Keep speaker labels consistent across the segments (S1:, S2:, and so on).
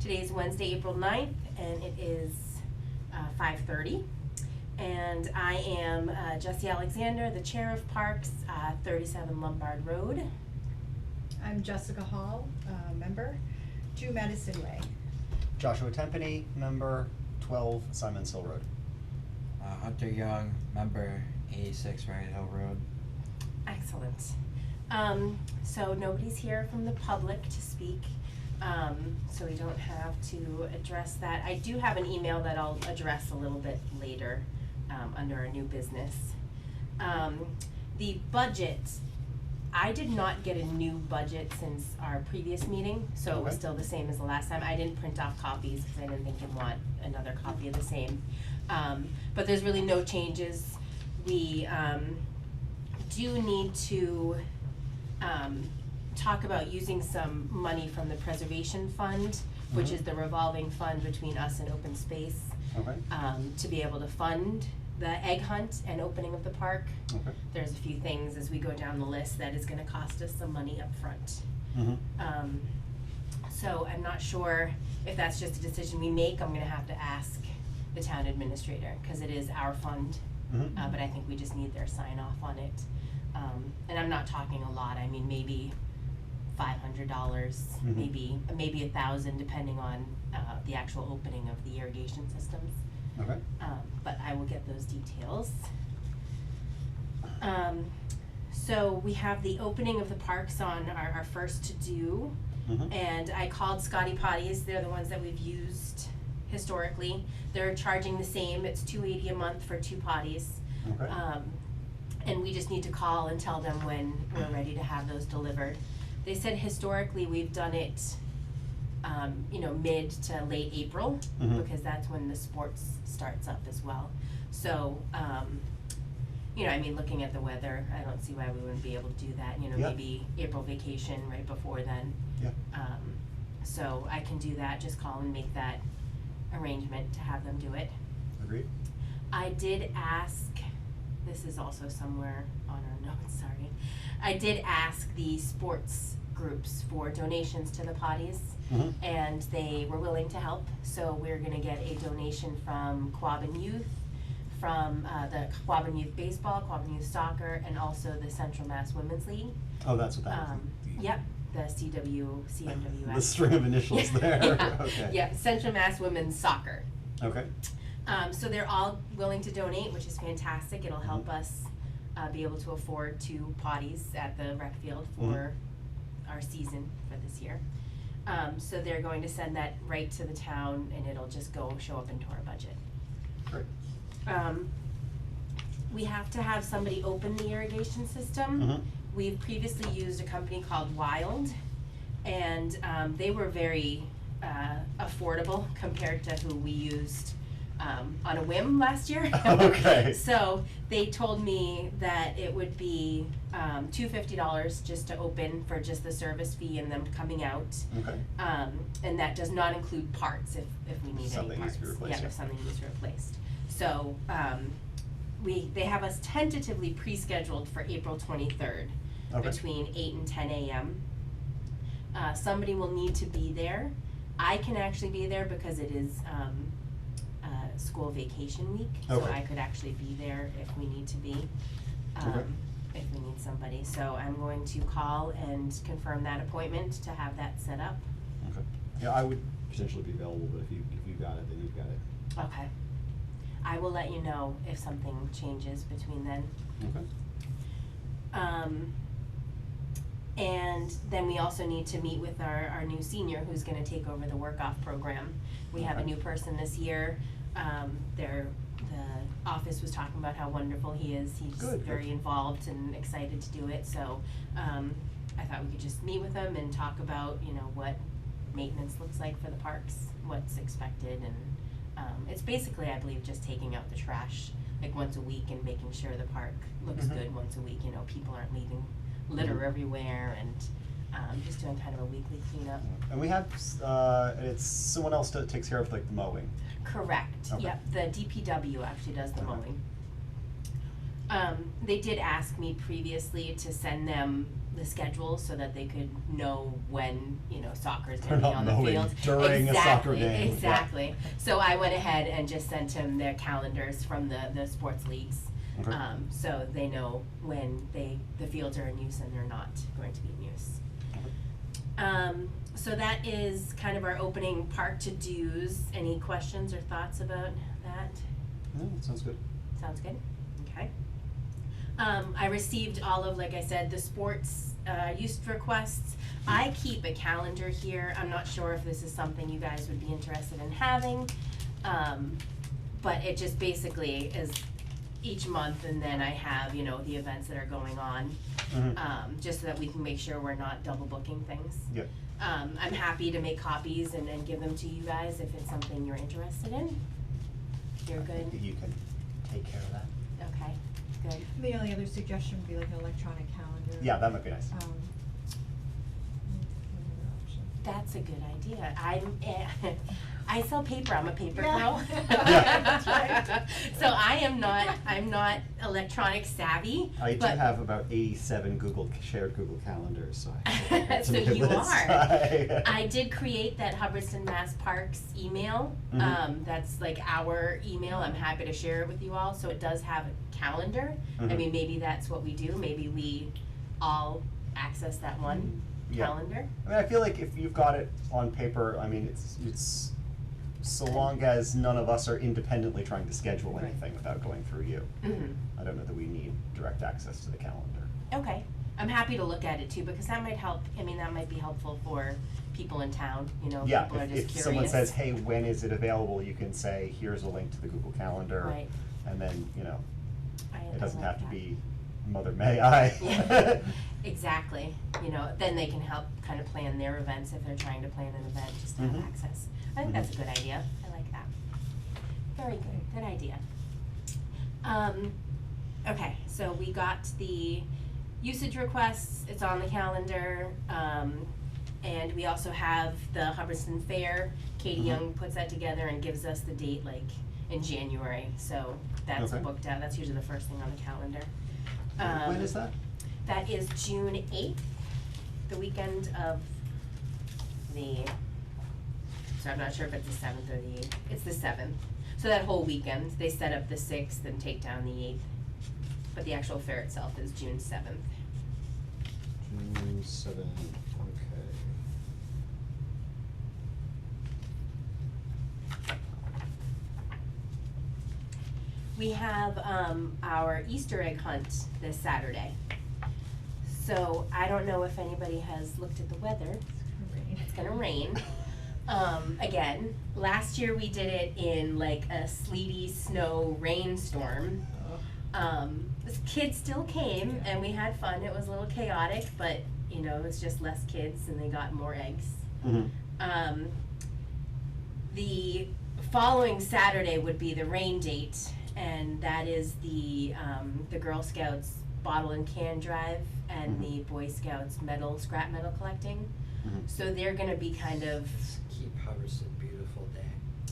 S1: Today is Wednesday, April 9th, and it is 5:30. And I am Jessie Alexander, the Chair of Parks, 37 Lombard Road.
S2: I'm Jessica Hall, member, 2 Medicine Way.
S3: Joshua Tempany, member, 12 Simons Hill Road.
S4: Hunter Young, member, 86 Wright Hill Road.
S1: Excellent. So nobody's here from the public to speak, so we don't have to address that. I do have an email that I'll address a little bit later under our new business. The budget, I did not get a new budget since our previous meeting, so it was
S3: Okay.
S1: still the same as the last time. I didn't print off copies because I didn't think you'd want another copy of the same. But there's really no changes. We do need to talk about using some money from the preservation fund, which is the revolving fund between us and open space,
S3: Okay.
S1: to be able to fund the egg hunt and opening of the park.
S3: Okay.
S1: There's a few things as we go down the list that is gonna cost us some money up front.
S3: Mm-hmm.
S1: So I'm not sure if that's just a decision we make. I'm gonna have to ask the town administrator, cause it is our fund.
S3: Mm-hmm.
S1: But I think we just need their sign off on it. And I'm not talking a lot, I mean, maybe $500,
S3: Mhm.
S1: maybe $1,000, depending on, the actual opening of the irrigation systems.
S3: Okay.
S1: But I will get those details. So we have the opening of the parks on our first to do.
S3: Mm-hmm.
S1: And I called Scotty Potties, they're the ones that we've used historically. They're charging the same, it's $280 a month for 2 potties.
S3: Okay.
S1: And we just need to call and tell them when we're ready to have those delivered. They said historically we've done it, mid to late April,
S3: Mhm.
S1: because that's when the sports starts up as well. So, looking at the weather, I don't see why we wouldn't be able to do that,
S3: Yeah.
S1: maybe April vacation right before then.
S3: Yeah.
S1: So I can do that, just call and make that arrangement to have them do it.
S3: Agreed.
S1: I did ask, this is also somewhere on our notes, sorry. I did ask the sports groups for donations to the potties,
S3: Mm-hmm.
S1: and they were willing to help. So we're gonna get a donation from Quabbin Youth, from the Quabbin Youth Baseball, Quabbin Youth Soccer, and also the Central Mass Women's League.
S3: Oh, that's what that is.
S1: Yep, the CMWS.
S3: The string of initials there.
S1: Yeah,
S3: Okay.
S1: yeah, Central Mass Women's Soccer.
S3: Okay.
S1: So they're all willing to donate, which is fantastic. It'll help us be able to afford 2 potties at the rec field for our season for this year. So they're going to send that right to the town, and it'll just show up into our budget.
S3: Great.
S1: We have to have somebody open the irrigation system.
S3: Mhm.
S1: We've previously used a company called Wild, and they were very affordable compared to who we used on a whim last year.
S3: Okay.
S1: So they told me that it would be $250 just to open for just the service fee and them coming out.
S3: Okay.
S1: And that does not include parts if we need
S3: Something
S1: any
S3: needs
S1: parts.
S3: to be replaced,
S1: Yeah,
S3: yeah.
S1: if something needs to be replaced. So they have us tentatively pre-scheduled for April 23rd
S3: Okay.
S1: between 8 and 10 a.m. Somebody will need to be there. I can actually be there because it is school vacation week, so
S3: Okay.
S1: I could actually be there if we need to be,
S3: Okay.
S1: if we need somebody. So I'm going to call and confirm that appointment to have that set up.
S3: Okay. Yeah, I would potentially be available, but if you got it, then you've got it.
S1: Okay. I will let you know if something changes between then.
S3: Okay.
S1: And then we also need to meet with our new senior who's gonna take over the work-off program. We have a
S3: Okay.
S1: new person this year. The office was talking about how wonderful he is. He's
S3: Good.
S1: very involved and excited to do it, so, I thought we could just meet with him and talk about, what maintenance looks like for the parks, what's expected, and, it's basically, I believe, just taking out the trash, like once a week and making sure the park looks
S3: Mhm.
S1: good once a week, people aren't leaving litter
S3: Mhm.
S1: everywhere, and just doing kind of a weekly cleanup.
S3: And we have, it's someone else that takes care of like the mowing.
S1: Correct,
S3: Okay.
S1: yep, the DPW actually does the
S3: Okay.
S1: mowing. They did ask me previously to send them the schedule so that they could know when, soccer's
S3: They're
S1: gonna be
S3: not
S1: on the
S3: knowing
S1: field.
S3: during a soccer game, yeah.
S1: Exactly. So I went ahead and just sent him their calendars from the sports leagues.
S3: Okay.
S1: So they know when the fields are in use and they're not going to be in use. So that is kind of our opening park to-dos. Any questions or thoughts about that?
S3: No, that sounds good.
S1: Sounds good? Okay. I received all of, like I said, the sports, use requests. I keep a calendar here. I'm not sure if this is something you guys would be interested in having. But it just basically is each month, and then I have, the events that are going on.
S3: Mhm.
S1: Just so that we can make sure we're not double booking things.
S3: Yep.
S1: I'm happy to make copies and give them to you guys if it's something you're interested in. You're
S3: I think
S1: good?
S3: that you can take care of that.
S1: Okay, good.
S2: The only other suggestion would be like an electronic calendar.
S3: Yeah, that might be nice.
S2: Another option.
S1: That's a good idea. I sell paper, I'm a paper
S2: Yeah.
S1: girl.
S3: Yeah.
S2: That's right.
S1: So I'm not electronic savvy,
S3: I do
S1: but.
S3: have about 87 shared Google calendars, so I can add
S1: So
S3: to my
S1: you
S3: list.
S1: are. I did create that Hubbardston Mass Parks email.
S3: Mhm.
S1: That's like our email. I'm happy to share it with you all. So it does have a calendar. I
S3: Mhm.
S1: mean, maybe that's what we do. Maybe we all access that one
S3: Yeah.
S1: calendar.
S3: I mean, I feel like if you've got it on paper, I mean, it's so long as none of us are independently trying to schedule
S1: Right.
S3: anything without going through you.
S1: Mhm.
S3: I don't know that we need direct access to the calendar.
S1: Okay, I'm happy to look at it too, because that might help, that might be helpful for people in town,
S3: Yeah,
S1: people are just
S3: if
S1: curious.
S3: someone says, hey, when is it available, you can say, here's a link to the Google Calendar.
S1: Right.
S3: And then,
S1: I
S3: it doesn't
S1: like
S3: have to
S1: that.
S3: be Mother May I.
S1: Yeah, exactly, then they can help kind of plan their events if they're trying to plan an event, just to have
S3: Mhm.
S1: access. I think that's a good idea, I like that. Very good idea. Okay, so we got the usage requests, it's on the calendar, and we also have the Hubbardston Fair. Katie
S3: Mhm.
S1: Young puts that together and gives us the date like in January, so that's
S3: Okay.
S1: booked out, that's usually the first thing on the calendar.
S3: When is that?
S1: That is June 8th, the weekend of so I'm not sure if it's the 7th or the 8th. It's the 7th. So that whole weekend, they set up the 6th and take down the 8th. But the actual fair itself is June 7th.
S3: June 7th, okay.
S1: We have our Easter egg hunt this Saturday. So I don't know if anybody has looked at the weather. It's gonna rain. Again, last year we did it in like a sleety snow rainstorm. The kids still came and we had fun. It was a little chaotic, but it was just less kids and they got more eggs.
S3: Mm-hmm.
S1: The following Saturday would be the rain date, and that is the Girl Scouts bottle and can drive and
S3: Mhm.
S1: the Boy Scouts scrap metal collecting.
S3: Mhm.
S1: So they're gonna be kind of,
S4: Keep Hubbardston beautiful day.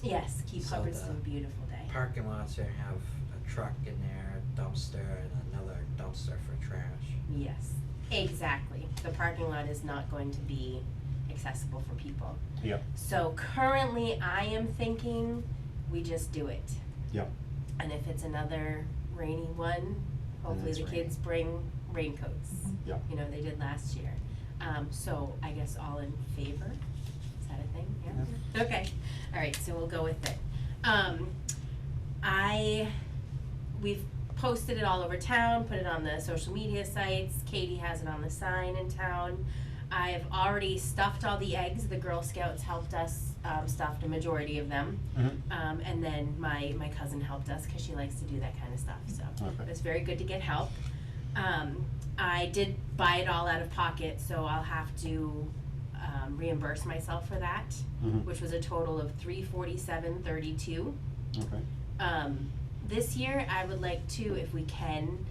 S1: yes, keep
S4: So
S1: Hubbardston
S4: the
S1: beautiful day.
S4: Parking lots there have a truck in there, a dumpster, and another dumpster for trash.
S1: Yes, exactly. The parking lot is not going to be accessible for people.
S3: Yep,
S1: So currently, I am thinking we just do it.
S3: yep.
S1: And if it's another rainy one, hopefully
S3: it's
S1: the kids bring raincoats.
S3: Yep.
S1: They did last year. So I guess all in favor? Is that a thing? Yeah? Okay, all right, so we'll go with it. We've posted it all over town, put it on the social media sites. Katie has it on the sign in town. I've already stuffed all the eggs. The Girl Scouts helped us stuff the majority of them.
S3: Mhm.
S1: And then my cousin helped us because she likes to do that kind of stuff, so
S3: Okay.
S1: it's very good to get help. I did buy it all out of pocket, so I'll have to reimburse myself for that,
S3: Mhm.
S1: which was a total of $347.32.
S3: Okay.
S1: This year, I would like to, if we can,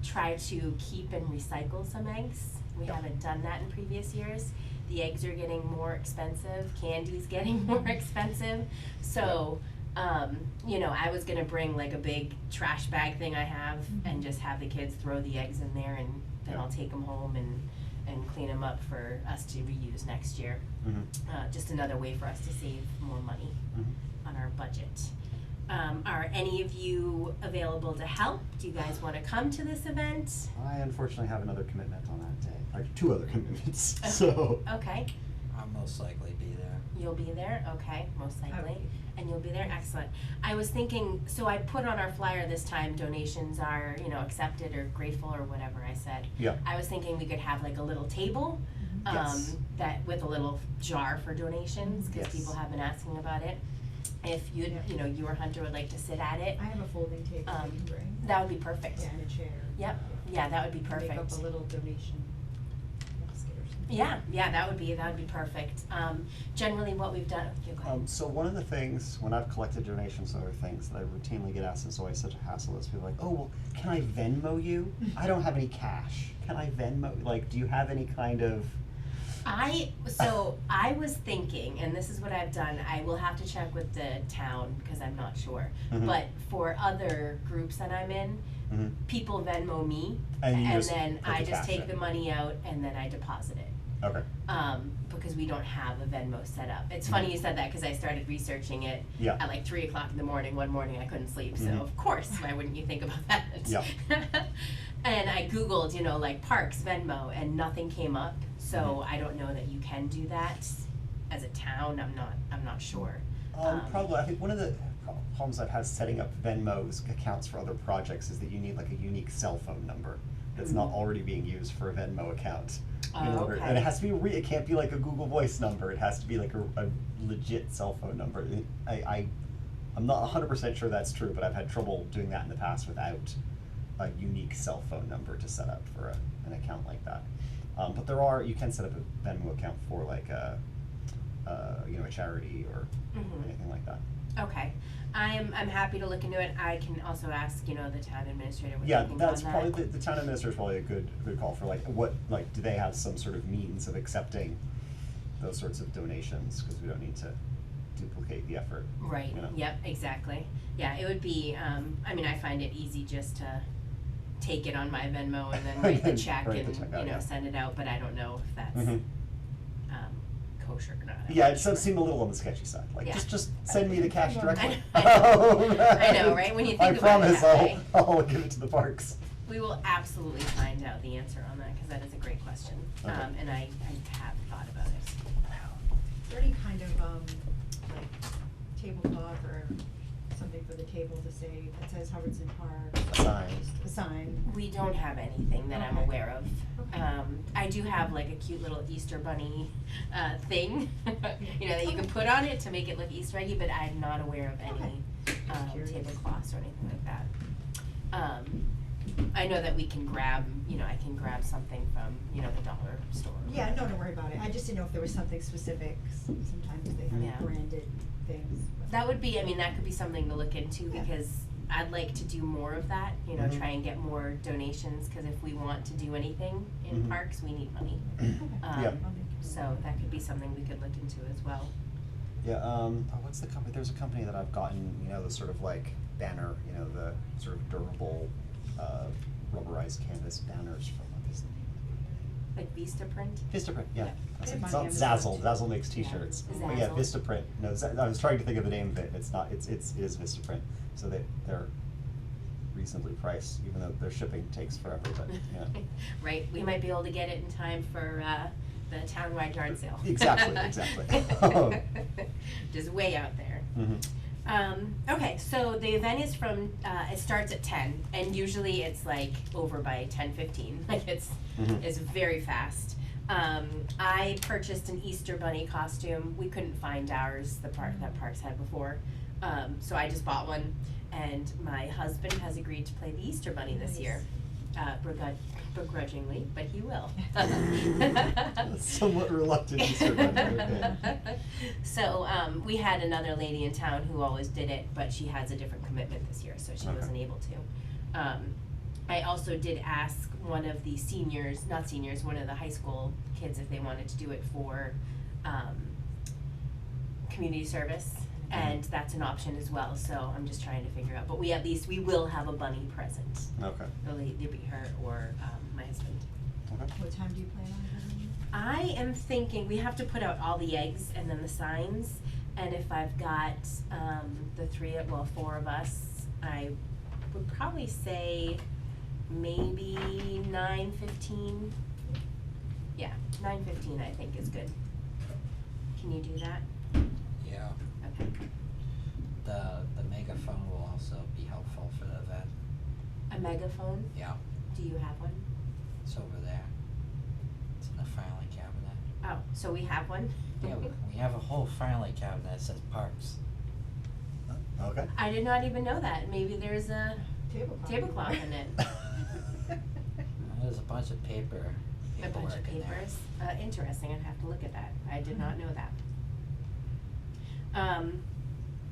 S1: try to keep and recycle some eggs. We
S3: Yeah.
S1: haven't done that in previous years. The eggs are getting more expensive, candy's getting more expensive, so, I was gonna bring like a big trash bag thing I have and just have the kids throw the eggs in there and then
S3: Yeah.
S1: I'll take them home and clean them up for us to reuse next year. Just another way for us to save more money on our budget. Are any of you available to help? Do you guys wanna come to this event?
S3: I unfortunately have another commitment on that day, like 2 other commitments, so.
S1: Okay,
S4: I'll most likely be there.
S1: you'll be there, okay, most
S2: I will
S1: likely,
S2: be.
S1: and you'll be there, excellent. I was thinking, so I put on our flyer this time, donations are, accepted or grateful or whatever I said.
S3: Yeah.
S1: I was thinking we could have like a little table,
S3: Yes.
S1: that, with a little jar for donations, cause
S3: Yes.
S1: people have been asking about it. If you'd,
S2: Yeah.
S1: you or Hunter would like to sit at it,
S2: I have a folding table that you can bring.
S1: that would be perfect.
S2: Yeah, and a chair.
S1: Yep, yeah, that would be perfect.
S2: Make up a little donation basket or something.
S1: Yeah, that would be perfect. Generally what we've done, okay, go ahead.
S3: So one of the things, when I've collected donations and other things that I routinely get asked, it's always such a hassle, is people like, oh, well, can I Venmo you? I don't have any cash. Can I Venmo, like, do you have any kind of?
S1: I was thinking, and this is what I've done, I will have to check with the town, cause I'm not sure.
S3: Mhm.
S1: But for other groups that I'm in,
S3: Mhm.
S1: people Venmo me,
S3: And you
S1: and
S3: just
S1: then
S3: put
S1: I
S3: the
S1: just
S3: cash
S1: take
S3: in.
S1: the money out and then I deposit it.
S3: Okay,
S1: Because we don't have a Venmo set up. It's funny you said that, cause I started researching it
S3: Yeah.
S1: at like 3 o'clock in the morning, one morning I couldn't sleep, so
S3: Mhm.
S1: of course, why wouldn't you think about that?
S3: Yeah.
S1: And I Googled, like Parks, Venmo, and nothing came up, so I don't know that you can do that as a town, I'm not sure.
S3: Probably, I think one of the problems I've had setting up Venmo's accounts for other projects is that you need like a unique cell phone number that's not already being used for a Venmo account. In
S1: Oh,
S3: order,
S1: okay.
S3: and it has to be it can't be like a Google Voice number, it has to be like a legit cell phone number. I'm not 100% sure that's true, but I've had trouble doing that in the past without a unique cell phone number to set up for an account like that. But you can set up a Venmo account for like a charity or
S1: Mhm.
S3: anything like that.
S1: Okay, I'm happy to look into it, I can also ask, the town administrator what they
S3: Yeah,
S1: think on
S3: that's
S1: that.
S3: probably, the town administrator is probably a good call for do they have some sort of means of accepting those sorts of donations, cause we don't need to duplicate the effort.
S1: Right,
S3: you know?
S1: yep, exactly. Yeah, it would be, I find it easy just to take it on my Venmo and then write the check
S3: Write the
S1: and,
S3: check out, yeah.
S1: send it out, but I don't know if that's,
S3: Mhm.
S1: kosher or not. I'm
S3: Yeah,
S1: not
S3: it
S1: sure.
S3: does seem a little on the sketchy side, like,
S1: Yeah.
S3: just send me the cash directly.
S1: I know, right? When you think about it
S3: I
S1: that way.
S3: promise I'll give it to the parks.
S1: We will absolutely find out the answer on that, cause that is a great question,
S3: Okay.
S1: and I have thought about it.
S2: Is there any kind of, like tablecloth or something for the table to say, that says Hubbardston Park?
S3: A sign.
S2: A sign.
S1: We don't have anything that I'm
S2: Okay.
S1: aware of.
S2: Okay.
S1: I do have like a cute little Easter bunny, thing, that you can put on it to make it look Easter eggy, but I'm not aware of any,
S2: Curious.
S1: tablecloths or anything like that. I know that we can grab, I can grab something from, the dollar store.
S2: Yeah, no, don't worry about it, I just didn't know if there was something specific, sometimes they
S1: Yeah.
S2: have branded things.
S1: That would be, that could be something to look into,
S2: Yeah.
S1: because I'd like to do more of that,
S3: Mhm.
S1: try and get more donations, cause if we want to do anything in
S3: Mhm.
S1: parks, we need money.
S2: Okay.
S1: Um,
S3: Yeah.
S2: I'll make a
S1: So
S2: note.
S1: that could be something we could look into as well.
S3: Yeah, what's the company, there's a company that I've gotten, the sort of like banner, the sort of durable, rubberized canvas banners from, what is the name?
S1: Like Vistaprint?
S3: Vistaprint, yeah.
S1: Yeah.
S3: That's
S2: They
S3: it.
S2: have
S3: It's
S2: on
S3: not
S2: Amazon
S3: Zazzle,
S2: too.
S3: Zazzle makes t-shirts.
S1: Yeah.
S3: But yeah,
S1: Zazzle.
S3: Vistaprint, no, I was trying to think of the name of it, it's not, it is Vistaprint, so they're reasonably priced, even though their shipping takes forever, but, yeah.
S1: Right, we might be able to get it in time for, the townwide yard sale.
S3: Exactly.
S1: Just way out there.
S3: Mhm.
S1: Okay, so the event is from, it starts at 10, and usually it's like over by 10:15, like it's
S3: Mhm.
S1: very fast. I purchased an Easter bunny costume, we couldn't find ours, that Parks had before, so I just bought one, and my husband has agreed to play the Easter bunny this
S2: Nice.
S1: year, begrudgingly, but he will.
S3: Somewhat reluctant Easter bunny, okay.
S1: So, we had another lady in town who always did it, but she has a different commitment this year, so she
S3: Okay.
S1: wasn't able to. I also did ask one of the seniors, not seniors, one of the high school kids if they wanted to do it for, community service, and that's an option as well, so I'm just trying to figure out, but we will have a bunny present.
S3: Okay,
S1: It'll either be her or, my husband.
S3: Okay.
S2: What time do you plan on having it?
S1: I am thinking, we have to put out all the eggs and then the signs, and if I've got, four of us, I would probably say maybe 9:15. Yeah, 9:15 I think is good. Can you do that?
S4: Yeah.
S1: Okay.
S4: The megaphone will also be helpful for the event.
S1: A megaphone?
S4: Yeah,
S1: Do you have one?
S4: it's over there. It's in the filing cabinet.
S1: Oh, so we have one?
S4: Yeah, we have a whole filing cabinet that says parks.
S3: Okay.
S1: I did not even know that. Maybe there's a
S2: Tablecloth.
S1: tablecloth in it.
S4: There's a bunch of paper,
S1: A bunch
S4: paperwork
S1: of
S4: in there.
S1: papers. Interesting, I'd have to look at that. I did not know that.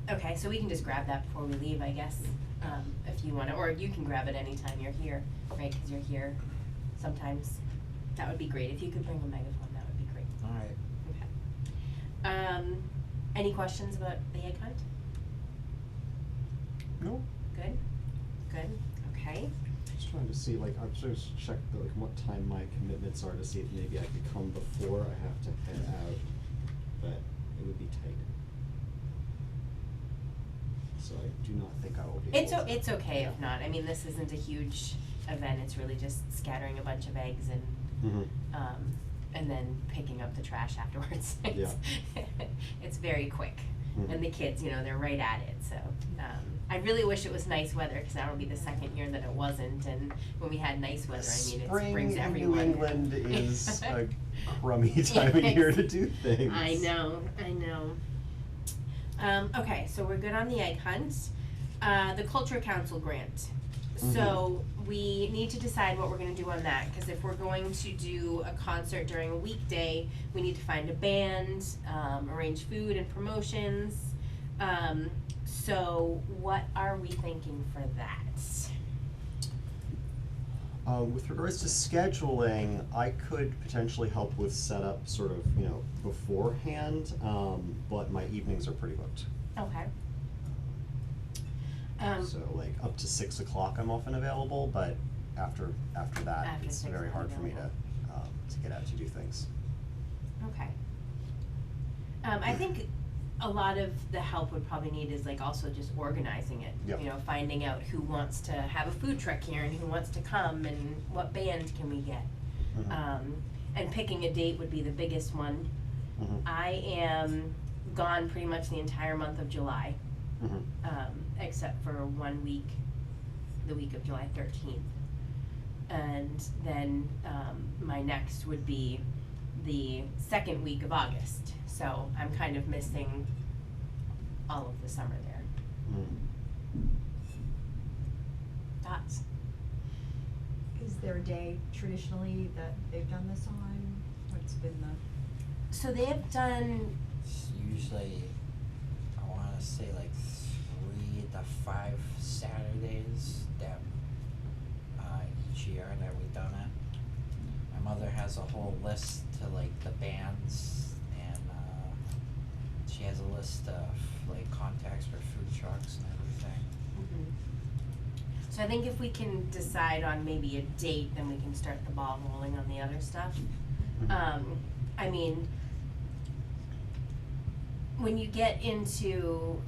S1: Okay, so we can just grab that before we leave, I guess, if you wanna, or you can grab it anytime you're here, right, cause you're here sometimes. That would be great. If you could bring a megaphone, that would be great.
S4: Alright.
S1: Okay. Any questions about the egg hunt?
S3: No.
S1: Good? Good, okay.
S5: Just trying to see, like, I'm just check the, like, what time my commitments are to see if maybe I could come before I have to head out, but it would be tight. So I do not think I will be able to.
S1: It's okay if not. I mean, this isn't a huge event. It's really just scattering a bunch of eggs and then picking up the trash afterwards.
S5: Yeah.
S1: It's very quick.
S5: Mhm.
S1: And the kids, they're right at it, so, I really wish it was nice weather, cause that'll be the second year that it wasn't, and when we had nice weather, I mean, it
S3: Spring
S1: brings
S3: in
S1: everyone.
S3: New England is a crummy time of year to do things.
S1: I know. Okay, so we're good on the egg hunt. The Culture Council grant. So we need to decide what we're gonna do on that, cause if we're going to do a concert during a weekday, we need to find a band, arrange food and promotions. So what are we thinking for that?
S3: With regards to scheduling, I could potentially help with setup sort of, beforehand, but my evenings are pretty booked.
S1: Okay.
S3: So like up to 6 o'clock I'm often available, but after that,
S1: After
S3: it's
S1: 6
S3: very
S1: not
S3: hard for me
S1: available.
S3: to get out to do things.
S1: Okay. I think a lot of the help would probably need is like also just organizing it.
S3: Yep.
S1: Finding out who wants to have a food truck here and who wants to come and what band can we get.
S3: Mhm.
S1: And picking a date would be the biggest one.
S3: Mhm.
S1: I am gone pretty much the entire month of July,
S3: Mhm.
S1: except for 1 week, the week of July 13th. And then, my next would be the second week of August, so I'm kind of missing all of the summer there.
S3: Mm.
S1: Thoughts?
S2: Is there a day traditionally that they've done this on? What's been the,
S1: So they have done,
S4: It's usually, I wanna say like 3 to 5 Saturdays that, each year that we've done it. My mother has a whole list to like the bands and, she has a list of like contacts for food trucks and everything.
S1: so I think if we can decide on maybe a date, then we can start the ball rolling on the other stuff. I mean, when you get into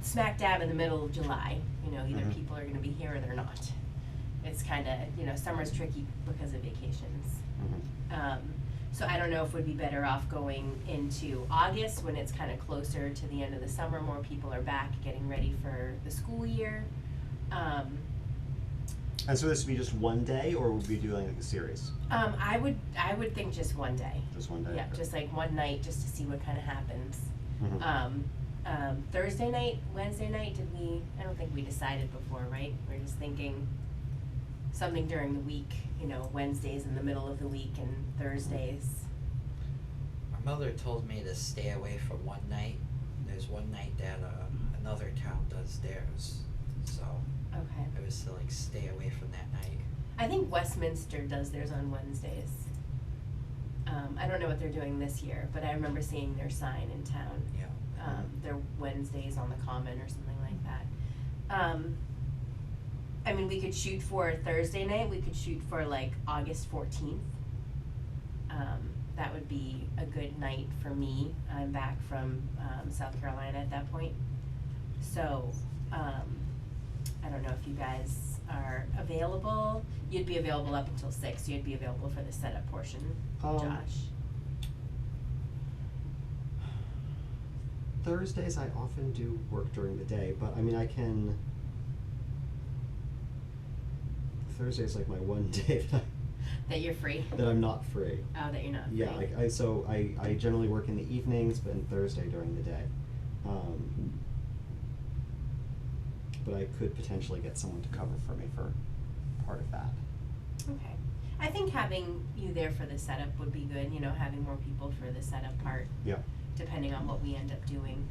S1: smack dab in the middle of July, either
S3: Mhm.
S1: people are gonna be here or they're not. It's kinda, summer's tricky because of vacations.
S3: Mhm.
S1: So I don't know if we'd be better off going into August when it's kinda closer to the end of the summer, more people are back getting ready for the school year.
S3: And so this would be just one day, or would we be doing like a series?
S1: I would think just one day.
S3: Just one day?
S1: Yeah,
S3: Okay.
S1: just like one night, just to see what kinda happens.
S3: Mhm.
S1: Thursday night, Wednesday night, I don't think we decided before, right? We're just thinking something during the week, Wednesdays in the middle of the week and Thursdays.
S4: My mother told me to stay away for one night. There's one night that, another town does theirs, so
S1: Okay.
S4: it was to like stay away from that night.
S1: I think Westminster does theirs on Wednesdays. I don't know what they're doing this year, but I remember seeing their sign in town.
S4: Yeah.
S1: Their Wednesdays on the Common or something like that. I mean, we could shoot for Thursday night, we could shoot for like August 14th. that would be a good night for me. I'm back from, South Carolina at that point. So, I don't know if you guys are available. You'd be available up until 6, so you'd be available for the setup portion, Josh.
S5: Thursdays I often do work during the day, but I mean I can. Thursday's like my one day
S1: That you're free?
S5: that I'm not free.
S1: Oh, that you're not free.
S5: Yeah, like I generally work in the evenings, but Thursday during the day. But I could potentially get someone to cover for me for part of that.
S1: Okay. I think having you there for the setup would be good, you know, having more people for the setup part.
S3: Yeah.
S1: Depending on what we end up doing,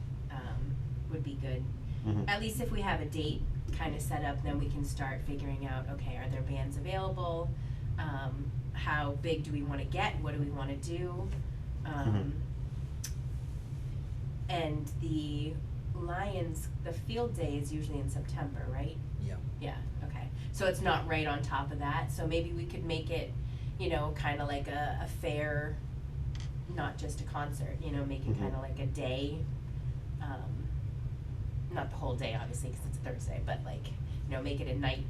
S1: would be good.
S3: Mhm.
S1: At least if we have a date kind of set up, then we can start figuring out, okay, are there bands available? How big do we wanna get? What do we wanna do?
S3: Mhm.
S1: And the Lions, the field day is usually in September, right?
S4: Yeah.
S1: Yeah, okay. So it's not right on top of that, so maybe we could make it, you know, kinda like a fair, not just a concert, you know, make it
S3: Mhm.
S1: kinda like a day. Not the whole day, obviously, 'cause it's Thursday, but like, you know, make it a night,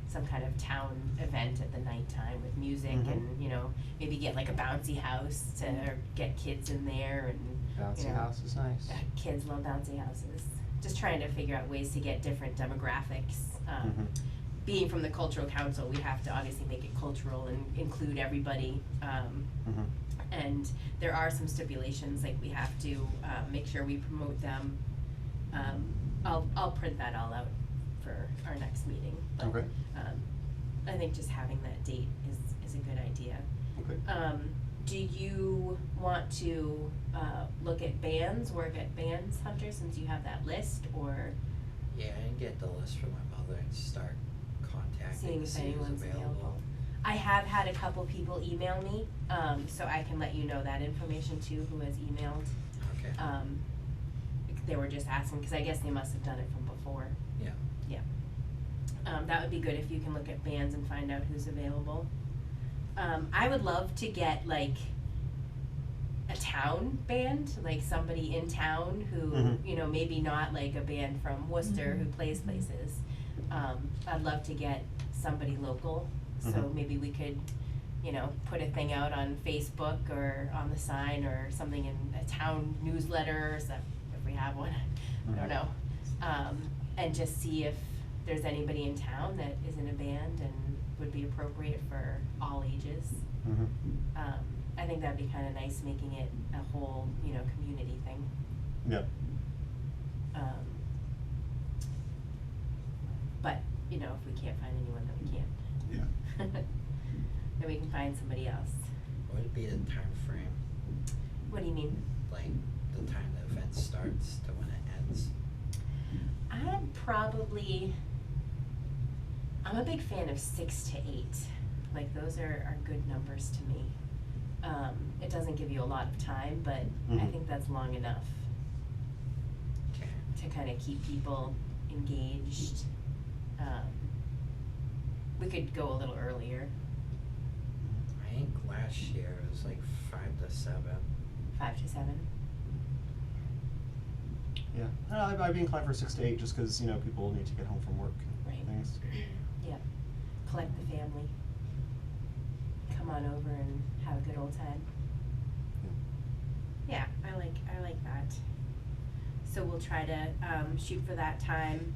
S1: some kind of town event at the nighttime with music
S3: Mhm.
S1: and, you know, maybe get like a bouncy house to, or get kids in there and,
S3: Bouncy
S1: you know,
S3: house is nice.
S1: kids love bouncy houses. Just trying to figure out ways to get different demographics.
S3: Mhm.
S1: Being from the cultural council, we have to obviously make it cultural and include everybody.
S3: Mhm.
S1: And there are some stipulations, like we have to, make sure we promote them. I'll print that all out for our next meeting, but,
S3: Okay.
S1: I think just having that date is a good idea.
S3: Okay.
S1: Do you want to, look at bands, work at bands, Hunter, since you have that list, or
S4: Yeah, and get the list from my mother and start contacting
S1: seeing
S4: to
S1: if
S4: see who's
S1: anyone's
S4: available.
S1: available? I have had a couple people email me, so I can let you know that information too, who has emailed.
S4: Okay.
S1: They were just asking, cause I guess they must have done it from before.
S4: Yeah.
S1: Yeah. That would be good if you can look at bands and find out who's available. I would love to get like a town band, like somebody in town who,
S3: Mhm.
S1: you know, maybe not like a band from Worcester who
S2: Mhm.
S1: plays places. I'd love to get somebody local, so
S3: Mhm.
S1: maybe we could, you know, put a thing out on Facebook or on the sign or something in a town newsletter, or so, if we have one, I don't
S3: Mhm.
S1: know. And just see if there's anybody in town that is in a band and would be appropriate for all ages.
S3: Mhm.
S1: I think that'd be kinda nice, making it a whole, you know, community thing.
S3: Yeah.
S1: But, you know, if we can't find anyone, then we can't.
S3: Yeah.
S1: Then we can find somebody else.
S4: What would be the time frame,
S1: What do you mean?
S4: like the time the event starts to when it ends?
S1: I'm a big fan of 6 to 8. Like, those are good numbers to me. It doesn't give you a lot of time, but I
S3: Mhm.
S1: think that's long enough
S4: Okay.
S1: to kinda keep people engaged. We could go a little earlier,
S4: I think last year it was like 5 to 7.
S1: 5 to 7.
S3: Yeah. I'd be inclined for 6 to 8 just because, you know, people need to get home from work
S1: Right.
S3: and things.
S1: Yeah, collect the family. Come on over and have a good old time. Yeah, I like that. So we'll try to, shoot for that time.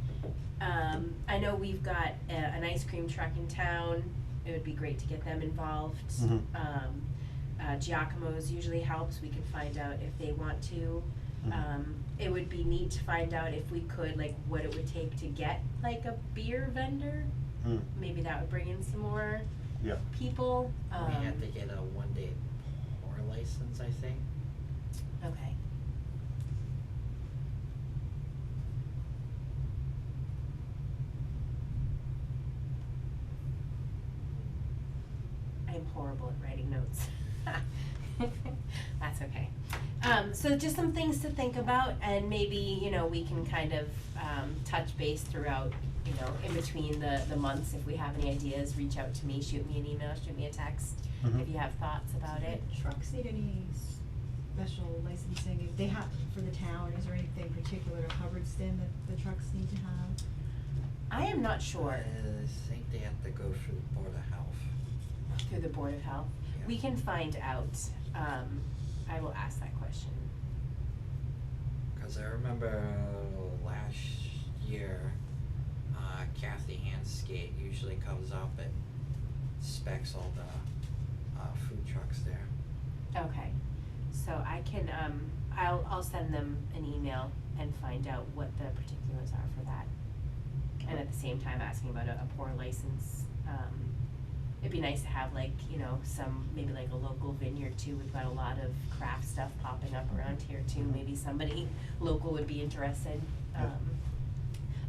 S1: I know we've got an ice cream truck in town. It would be great to get them involved.
S3: Mhm.
S1: Giacomo's usually helps. We can find out if they want to.
S3: Mhm.
S1: It would be neat to find out if we could, like, what it would take to get, like, a beer vendor.
S3: Mm.
S1: Maybe that would bring in some more
S3: Yeah.
S1: people.
S4: We had to get a 1-day pour license, I think.
S1: Okay. I am horrible at writing notes. That's okay. So just some things to think about, and maybe, you know, we can kind of, touch base throughout, in between the months. If we have any ideas, reach out to me, shoot me an email, shoot me a text.
S3: Mhm.
S1: if you have thoughts about it.
S2: Do trucks need any special licensing? If they have, for the town, is there anything particular to Hubbardston that the trucks need to have?
S1: I am not sure.
S4: I think they have to go through the Board of Health.
S1: Through the Board of Health.
S4: Yeah.
S1: We can find out. I will ask that question.
S4: Cause I remember last year, Kathy Hanskate usually comes up and specs all the, food trucks there.
S1: Okay, so I can, I'll send them an email and find out what the particulars are for that. And at the same time, asking about a pour license. It'd be nice to have like, you know, maybe like a local vineyard too. We've got a lot of craft stuff popping up around here too. Maybe somebody local would be interested.
S3: Yeah.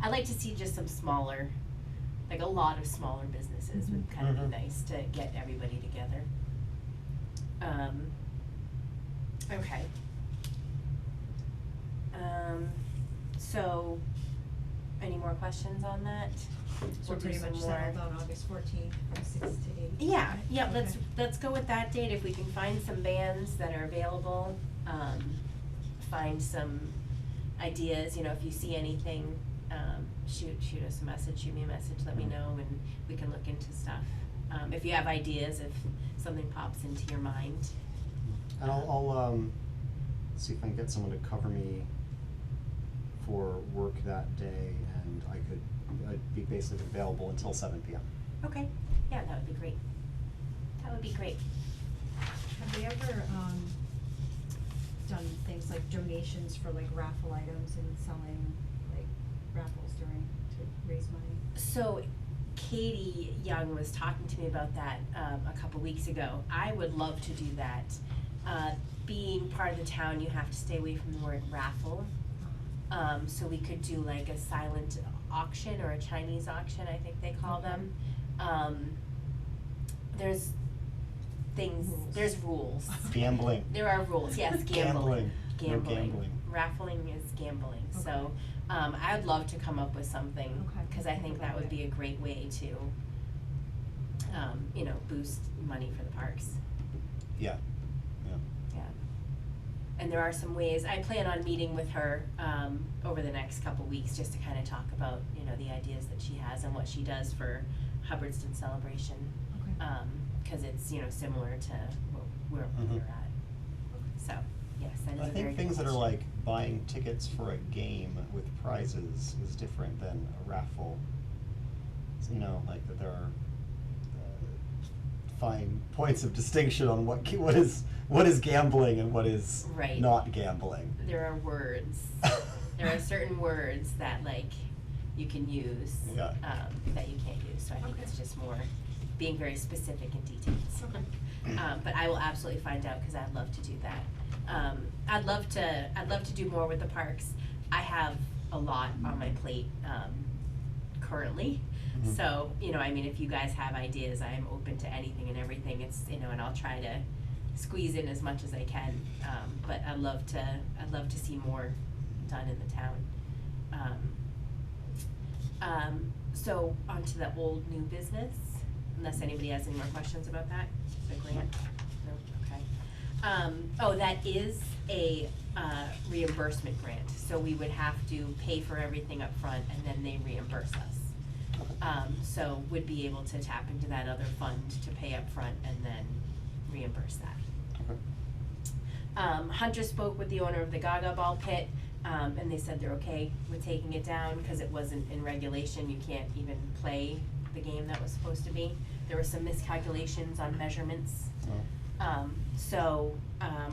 S1: I'd like to see just some smaller, like a lot of smaller businesses would kind of
S3: Mhm.
S1: be nice to get everybody together. Okay. So, any more questions on that?
S2: So
S1: We'll do
S2: pretty
S1: some
S2: much
S1: more.
S2: settled on August 14th from 6 to 8?
S1: Yeah, yeah,
S2: Okay.
S1: let's go with that date, if we can find some bands that are available, find some ideas, you know, if you see anything, shoot us a message, shoot me a message, let me know, and we can look into stuff. If you have ideas, if something pops into your mind.
S5: And I'll see if I can get someone to cover me for work that day, and I'd be basically available until 7 p.m.
S1: Okay, yeah, that would be great. That would be great.
S2: Have they ever, done things like donations for like raffle items and selling like raffles to raise money?
S1: So Katie Young was talking to me about that a couple weeks ago. I would love to do that. Being part of the town, you have to stay away from the word raffle. So we could do like a silent auction or a Chinese auction, I think they call them. There's things,
S2: Rules.
S1: there's rules.
S3: Gambling.
S1: There are rules, yes,
S3: Gambling.
S1: gambling.
S3: No gambling.
S1: Raffling is gambling, so,
S2: Okay.
S1: I'd love to come up with something,
S2: Okay.
S1: cause I think that would be a great way to, you know, boost money for the parks,
S3: Yeah, yeah.
S1: yeah. And there are some ways, I plan on meeting with her, over the next couple weeks, just to kinda talk about, you know, the ideas that she has and what she does for Hubbardston Celebration.
S2: Okay.
S1: Cause it's, you know, similar to where
S3: Mhm.
S1: we're at, so, yes, that is
S3: I
S1: a very
S3: think
S1: good
S3: things that are
S1: question.
S3: like buying tickets for a game with prizes is different than a raffle. So, you know, like that there are fine points of distinction on what is gambling and what is
S1: Right.
S3: not gambling.
S1: There are words. There are certain words that like you can use,
S3: Yeah.
S1: that you can't use, so I think
S2: Okay.
S1: it's just more being very specific in details.
S2: Okay.
S1: But I will absolutely find out, cause I'd love to do that. I'd love to do more with the parks. I have a lot on my plate, currently.
S3: Mhm.
S1: So, you know, I mean, if you guys have ideas, I am open to anything and everything. It's, you know, and I'll try to squeeze in as much as I can. But I'd love to see more done in the town. So onto the old new business, unless anybody has any more questions about that, the grant? No, okay. That is a reimbursement grant, so we would have to pay for everything up front and then they reimburse us. So would be able to tap into that other fund to pay up front and then reimburse that.
S3: Okay.
S1: Hunter spoke with the owner of the Gaga Ball pit, and they said they're okay with taking it down, cause it wasn't in regulation, you can't even play the game that was supposed to be. There were some miscalculations on measurements.
S3: Oh.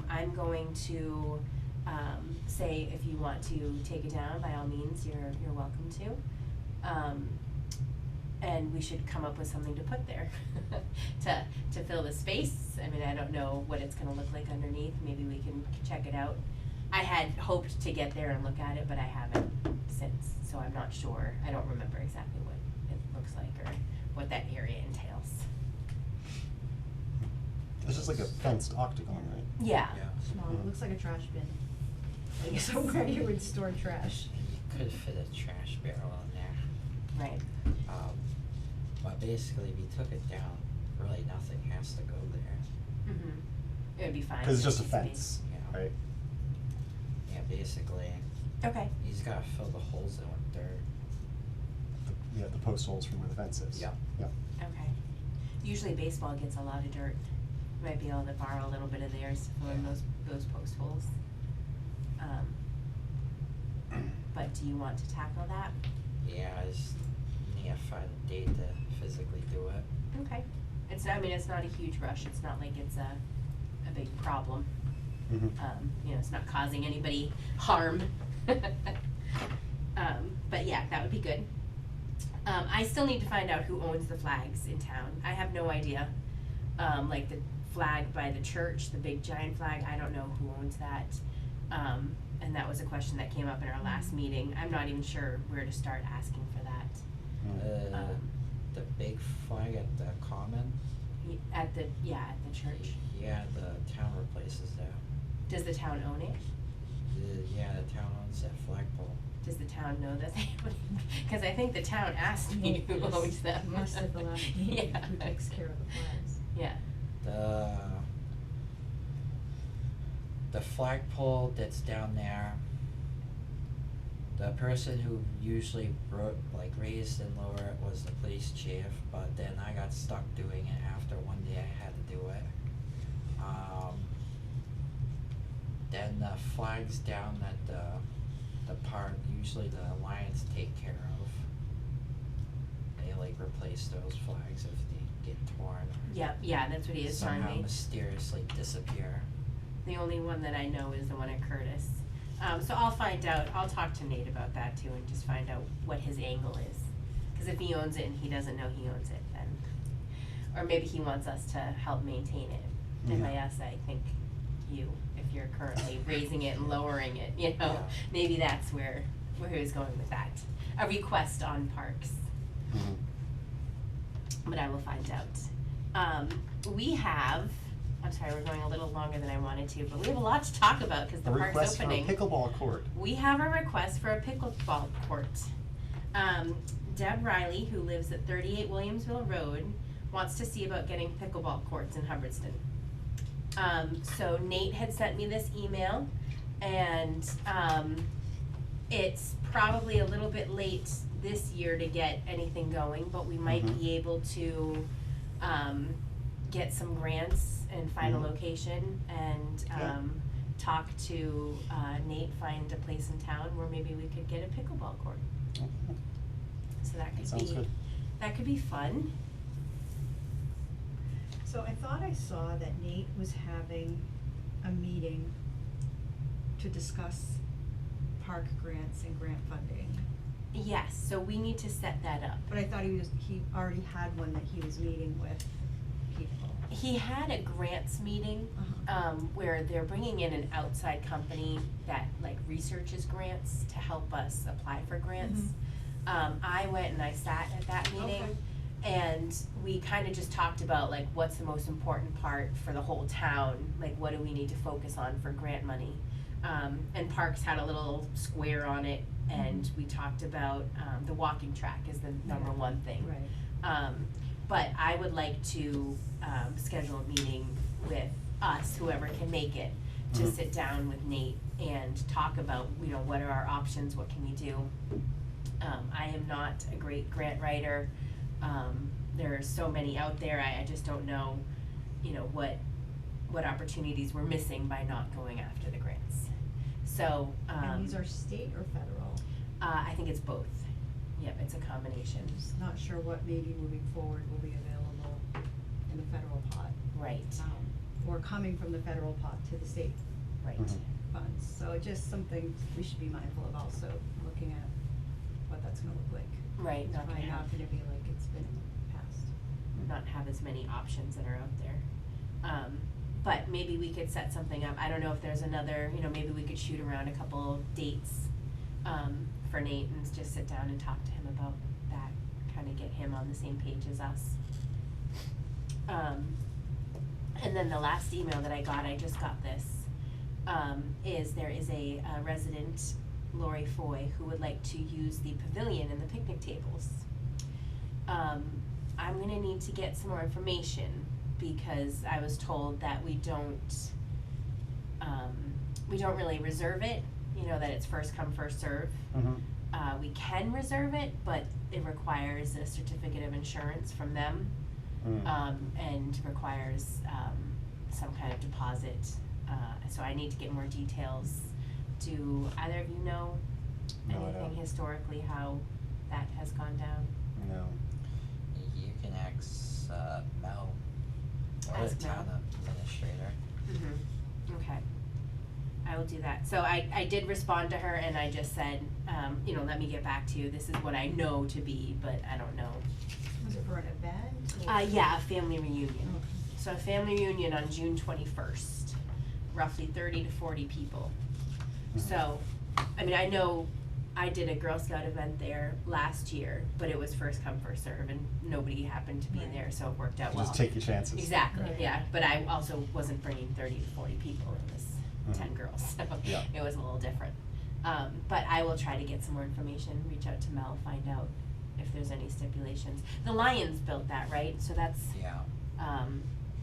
S1: I'm going to, say if you want to take it down, by all means, you're welcome to. And we should come up with something to put there, to fill the space. I mean, I don't know what it's gonna look like underneath, maybe we can check it out. I had hoped to get there and look at it, but I haven't since, so I'm not sure, I don't remember exactly what it looks like or what that area entails.
S3: It's just like a fenced octagon, right?
S1: Yeah.
S4: Yeah.
S2: Small, it looks like a trash bin. Like somewhere you would store trash.
S4: And you could fit a trash barrel in there.
S1: Right.
S4: But basically, we took it down really nothing has to go there.
S1: Mhm. It would be fine.
S3: Cause it's just a
S1: to be-
S3: fence,
S4: Yeah.
S3: right?
S4: Yeah, basically,
S1: Okay,
S4: he's gotta fill the holes in with dirt.
S3: Yeah, the post holes from where the fence is.
S4: Yeah.
S3: Yeah.
S1: okay. Usually baseball gets a lot of dirt. Might be able to borrow a little bit of theirs to fill in
S4: Yeah.
S1: those post holes. But do you want to tackle that?
S4: Yeah, I just need to find a date to physically do it.
S1: Okay. It's, I mean, it's not a huge rush, it's not like it's a big problem.
S3: Mhm.
S1: It's not causing anybody harm. But yeah, that would be good. I still need to find out who owns the flags in town. I have no idea. Like the flag by the church, the big giant flag, I don't know who owns that. And that was a question that came up in our last meeting. I'm not even sure where to start asking for that.
S4: The big flag at the common,
S1: At the church.
S4: yeah, the town replaces that.
S1: Does the town own it?
S4: Yeah, the town owns that flagpole.
S1: Does the town know that they, cause I think the town asked me who
S2: Yes.
S1: owns them.
S2: You asked at the last meeting
S1: Yeah.
S2: who takes care of the flags.
S1: Yeah,
S4: The flagpole that's down there, the person who usually raised and lowered it was the police chief, but then I got stuck doing it after one day I had to do it. Then the flags down at the park, usually the Lions take care of. They replace those flags if they get torn or
S1: yeah, that's what he is telling
S4: somehow
S1: me.
S4: mysteriously disappear.
S1: The only one that I know is the one at Curtis. So I'll find out, I'll talk to Nate about that too and just find out what his angle is. Cause if he owns it and he doesn't know he owns it, then, or maybe he wants us to help maintain it. And by
S3: Yeah.
S1: us, I think you, if you're currently raising it and lowering it,
S4: Yeah.
S1: maybe that's where he was going with that. A request on parks.
S3: Mhm.
S1: But I will find out. We have, I'm sorry, we're going a little longer than I wanted to, but we have a lot to talk about because the
S3: A
S1: park's
S3: request for a
S1: opening.
S3: pickleball court.
S1: We have a request for a pickleball court. Deb Riley, who lives at 38 Williamsville Road, wants to see about getting pickleball courts in Hubbardston. So Nate had sent me this email, and it's probably a little bit late this year to get anything going, but we might
S3: Mhm.
S1: be able to get some grants and find a
S3: Mhm.
S1: location and
S3: Yeah.
S1: talk to Nate, find a place in town where maybe we could get a pickleball court.
S3: Oh,
S1: So that could
S3: sounds
S1: be
S3: good.
S1: that could be fun.
S2: So I thought I saw that Nate was having a meeting to discuss park grants and grant funding.
S1: Yes, so we need to set that up.
S2: But I thought he already had one that he was meeting with people.
S1: He had a grants meeting,
S2: Uh-huh.
S1: where they're bringing in an outside company that researches grants to help us apply for grants. I went and I sat at that meeting.
S2: Okay.
S1: And we kinda just talked about what's the most important part for the whole town, what do we need to focus on for grant money? And Parks had a little square on it, and we talked about, the walking track is the number
S2: Yeah.
S1: one thing.
S2: Right.
S1: But I would like to, schedule a meeting with us, whoever can make it, to
S3: Mhm.
S1: sit down with Nate and talk about, what are our options, what can we do? I am not a great grant writer. There are so many out there, I just don't know, what opportunities we're missing by not going after the grants. So,
S2: And these are state or federal?
S1: I think it's both. Yep, it's a combination.
S2: Just not sure what maybe moving forward will be available in the federal pot.
S1: Right,
S2: Or coming from the federal pot to the state
S1: right.
S3: Mhm.
S2: funds. So just something we should be mindful of also, looking at what that's gonna look like.
S1: Right, not gonna
S2: Probably
S1: have,
S2: not gonna be like it's been in the past.
S1: not have as many options that are out there. But maybe we could set something up, I don't know if there's another, maybe we could shoot around a couple dates, for Nate and just sit down and talk to him about that, kinda get him on the same page as us. And then the last email that I got, I just got this, is there is a resident, Lori Foy, who would like to use the pavilion and the picnic tables. I'm gonna need to get some more information, because I was told that we don't really reserve it, you know, that it's first come, first serve.
S3: Mm-hmm.
S1: We can reserve it, but it requires a certificate of insurance from them, and requires, some kind of deposit. So I need to get more details. Do either of you know
S3: No, I
S1: anything
S3: don't.
S1: historically how that has gone down?
S3: No.
S4: You can ask, Mel, or
S1: Ask
S4: the
S1: Mel.
S4: town administrator.
S1: Mm-hmm, okay. I will do that. So I did respond to her and I just said, you know, let me get back to you. This is what I know to be, but I don't know.
S2: Was it for an event? or-
S1: Yeah, a family reunion.
S2: Okay.
S1: So a family reunion on June 21st, roughly 30 to 40 people. So, I mean, I know I did a Girl Scout event there last year, but it was first come, first serve, and nobody happened to be
S2: Right.
S1: there, so it worked out well.
S3: Just take your chances.
S1: Exactly,
S2: Right.
S1: yeah, but I also wasn't bringing 30 to 40 people, it was 10 girls, so
S3: Yeah.
S1: it was a little different. But I will try to get some more information, reach out to Mel, find out if there's any stipulations. The Lions built that, right? So that's,
S4: Yeah,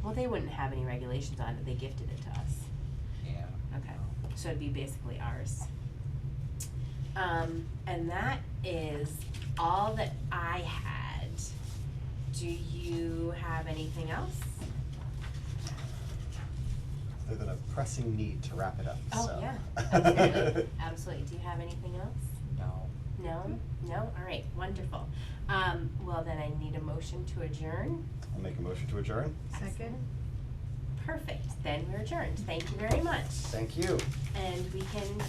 S1: well, they wouldn't have any regulations on it, they gifted it to us.
S4: yeah.
S1: Okay, so it'd be basically ours. And that is all that I had. Do you have anything else?
S3: Other than a pressing need to wrap it up,
S1: Oh,
S3: so.
S1: yeah, absolutely, absolutely. Do you have anything else?
S4: No.
S1: No? No? All right, wonderful. Well, then I need a motion to adjourn.
S3: I'll make a motion to adjourn.
S2: Second?
S1: Perfect, then we're adjourned. Thank you very much.
S3: Thank you.
S1: And we can talk